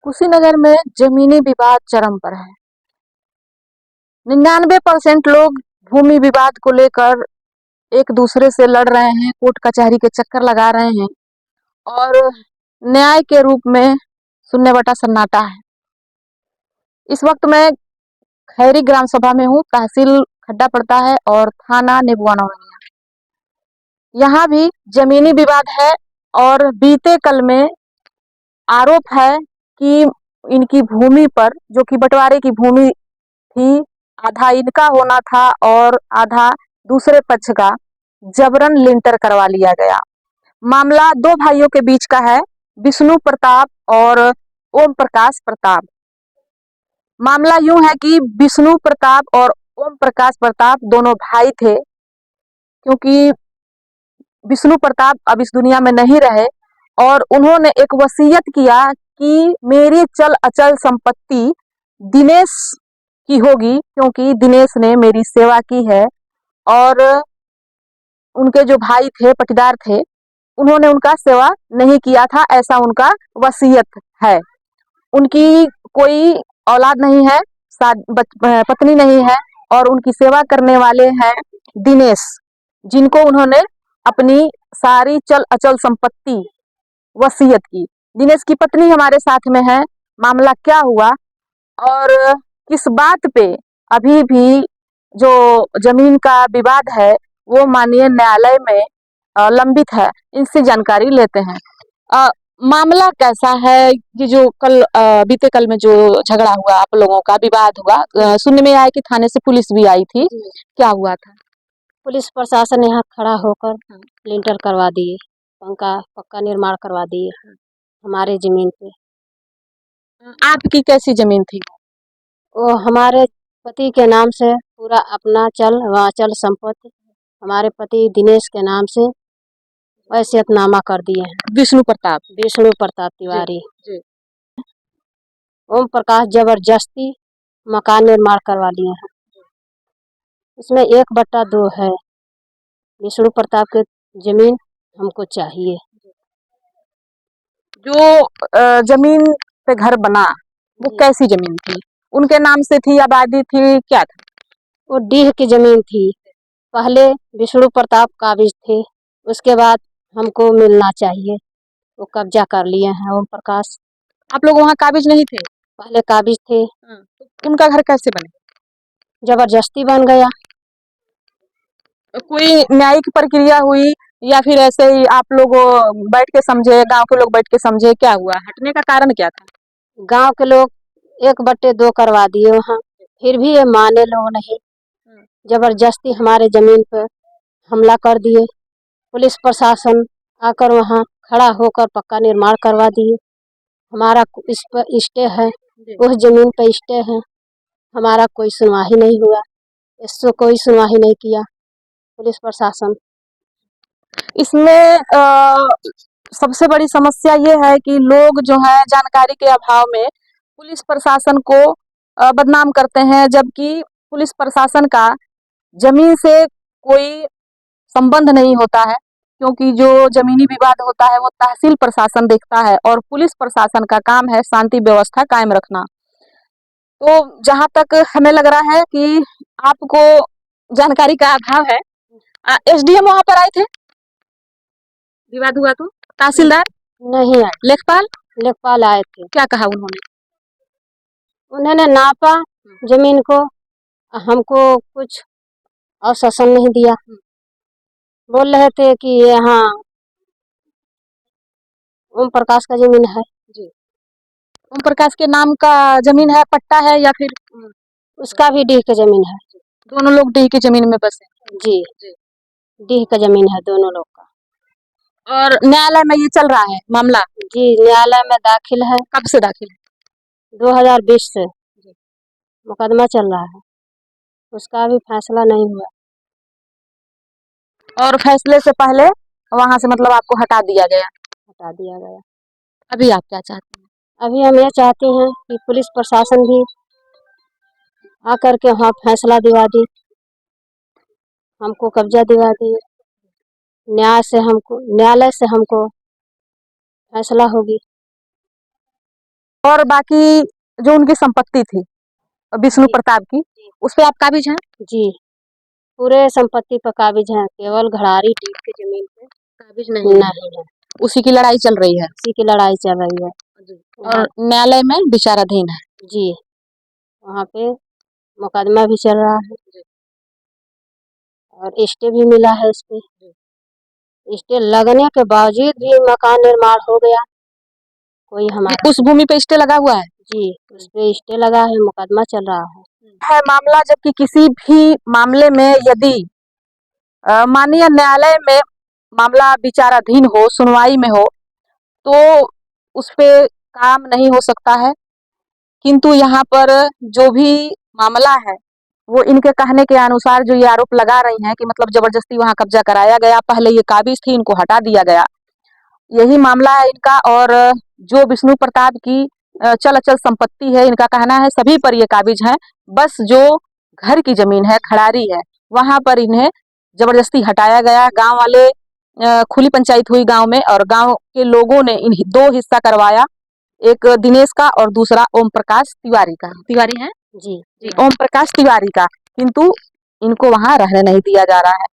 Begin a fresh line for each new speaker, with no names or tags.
कुशीनगर में जमीनी विवाद चरम पर है। 99% लोग भूमि विवाद को लेकर एक दूसरे से लड़ रहे हैं, कोर्ट कचहरी के चक्कर लगा रहे हैं और न्याय के रूप में शून्य बटा सन्नाटा है। इस वक्त मैं खैरी ग्राम सभा में हूँ, तहसील खड्डा पड़ता है और थाना नेबुआ नौनिया। यहाँ भी जमीनी विवाद है और बीते कल में आरोप है कि इनकी भूमि पर, जो कि बंटवारे की भूमि थी, आधा इनका होना था और आधा दूसरे पक्ष का, जबरन लिंटर करवा लिया गया। मामला दो भाइयों के बीच का है, विष्णु प्रताप और ओम प्रकाश प्रताप। मामला यूं है कि विष्णु प्रताप और ओम प्रकाश प्रताप दोनों भाई थे। क्योंकि विष्णु प्रताप अब इस दुनिया में नहीं रहे और उन्होंने एक वसीयत किया कि मेरी चल अचल संपत्ति दिनेश की होगी, क्योंकि दिनेश ने मेरी सेवा की है। और उनके जो भाई थे, पटीदार थे, उन्होंने उनका सेवा नहीं किया था, ऐसा उनका वसीयत है। उनकी कोई औलाद नहीं है, पत्नी नहीं है और उनकी सेवा करने वाले हैं दिनेश, जिनको उन्होंने अपनी सारी चल अचल संपत्ति वसीयत की। दिनेश की पत्नी हमारे साथ में है। मामला क्या हुआ और किस बात पे अभी भी जो जमीन का विवाद है वो माननीय न्यायालय में लंबित है, इनसे जानकारी लेते हैं। मामला कैसा है? ये जो कल बीते कल में जो झगड़ा हुआ, आप लोगों का विवाद हुआ, सुनने में आया कि थाने से पुलिस भी आई थी, क्या हुआ था?
पुलिस प्रशासन यहाँ खड़ा होकर लिंटर करवा दिए, पक्का निर्माण करवा दिए हमारे जमीन पे।
आपकी कैसी जमीन थी?
वो हमारे पति के नाम से पूरा अपना चल संपत्ति हमारे पति दिनेश के नाम से वसीयतनामा कर दिए हैं।
विष्णु प्रताप
तिवारी।
जी।
ओम प्रकाश जबरदस्ती मकान निर्माण करवा लिए हैं। इसमें 1/2 है। विष्णु प्रताप की जमीन हमको चाहिए।
जो जमीन पे घर बना वो कैसी जमीन थी? उनके नाम से थी, आबादी थी, क्या था?
वो डीह की जमीन थी। पहले विष्णु प्रताप काबिज थे, उसके बाद हमको मिलना चाहिए। वो कब्जा कर लिए हैं ओम प्रकाश।
आप लोग वहाँ काबिज नहीं थे?
पहले काबिज थे।
उनका घर कैसे बने?
जबरदस्ती बन गया।
कोई न्यायिक प्रक्रिया हुई या फिर ऐसे ही आप लोग बैठ के समझे, गांव के लोग बैठ के समझे, क्या हुआ? हटने का कारण क्या था?
गांव के लोग 1/2 करवा दिए वहाँ, फिर भी ये माने लोग नहीं। जबरदस्ती हमारे जमीन पर हमला कर दिए। पुलिस प्रशासन आकर वहाँ खड़ा होकर पक्का निर्माण करवा दिए। हमारा इस पर स्टे है, उस जमीन पर स्टे है। हमारा कोई सुनवाई नहीं हुआ, इससे कोई सुनवाई नहीं किया पुलिस प्रशासन।
इसमें सबसे बड़ी समस्या ये है कि लोग जो है जानकारी के अभाव में पुलिस प्रशासन को बदनाम करते हैं, जबकि पुलिस प्रशासन का जमीन से कोई संबंध नहीं होता है। क्योंकि जो जमीनी विवाद होता है वो तहसील प्रशासन देखता है और पुलिस प्रशासन का काम है शांति व्यवस्था कायम रखना। तो जहां तक हमें लग रहा है कि आपको जानकारी का अभाव है। एसडीएम वहां पर आए थे विवाद हुआ तो? तहसीलदार
नहीं आए। लेखपाल आए थे।
क्या कहा उन्होंने?
उन्होंने नापा जमीन को, हमको कुछ आश्वासन नहीं दिया। बोल रहे थे कि यहाँ ओम प्रकाश का जमीन है।
जी। ओम प्रकाश के नाम का जमीन है, पट्टा है या फिर?
उसका भी डीह की जमीन है।
दोनों लोग डीह की जमीन में बसे?
जी, डीह का जमीन है दोनों लोग का।
और न्यायालय में ये चल रहा है मामला?
जी, न्यायालय में दाखिल है।
कब से दाखिल है?
2020 से मुकदमा चल रहा है, उसका भी फैसला नहीं हुआ।
और फैसले से पहले वहां से मतलब आपको हटा दिया गया?
हटा दिया गया।
अभी आप क्या चाहते हैं?
अभी हम ये चाहते हैं कि पुलिस प्रशासन भी आकर के वहाँ फैसला दिवा दी, हमको कब्जा दिवा दी। न्यायालय से हमको फैसला होगी।
और बाकी जो उनकी संपत्ति थी विष्णु
जी।
प्रताप की, उस पे आप काबिज हैं?
जी, पूरे संपत्ति पर काबिज हैं, केवल घरारी डीह की जमीन पे
काबिज नहीं
नहीं है।
उसी की लड़ाई चल रही है
उसी की लड़ाई चल रही है।
और न्यायालय में विचाराधीन है।
जी, वहाँ पे मुकदमा भी चल रहा है और स्टे भी मिला है इस पे। स्टे लगने के बावजूद भी मकान निर्माण हो गया। कोई हमारा
उस भूमि पे स्टे लगा हुआ है।
जी, उस पे स्टे लगा है, मुकदमा चल रहा
है मामला, जबकि किसी भी मामले में यदि माननीय न्यायालय में मामला विचाराधीन हो, सुनवाई में हो, तो उस पे काम नहीं हो सकता है। किंतु यहाँ पर जो भी मामला है वो इनके कहने के अनुसार जो ये आरोप लगा रही हैं कि मतलब जबरदस्ती वहाँ कब्जा कराया गया, पहले ये काबिज थी, इनको हटा दिया गया, यही मामला है इनका। और जो विष्णु प्रताप की चल अचल संपत्ति है, इनका कहना है सभी पर ये काबिज हैं, बस जो घर की जमीन है, खड़ारी है, वहां पर इन्हें जबरदस्ती हटाया गया। गांव वाले खुली पंचायत हुई गांव में और गांव के लोगों ने इन दो हिस्सा करवाया, एक दिनेश का और दूसरा ओम प्रकाश तिवारी का। तिवारी है
जी।
ओम प्रकाश तिवारी का, किंतु इनको वहां रहने नहीं दिया जा रहा है।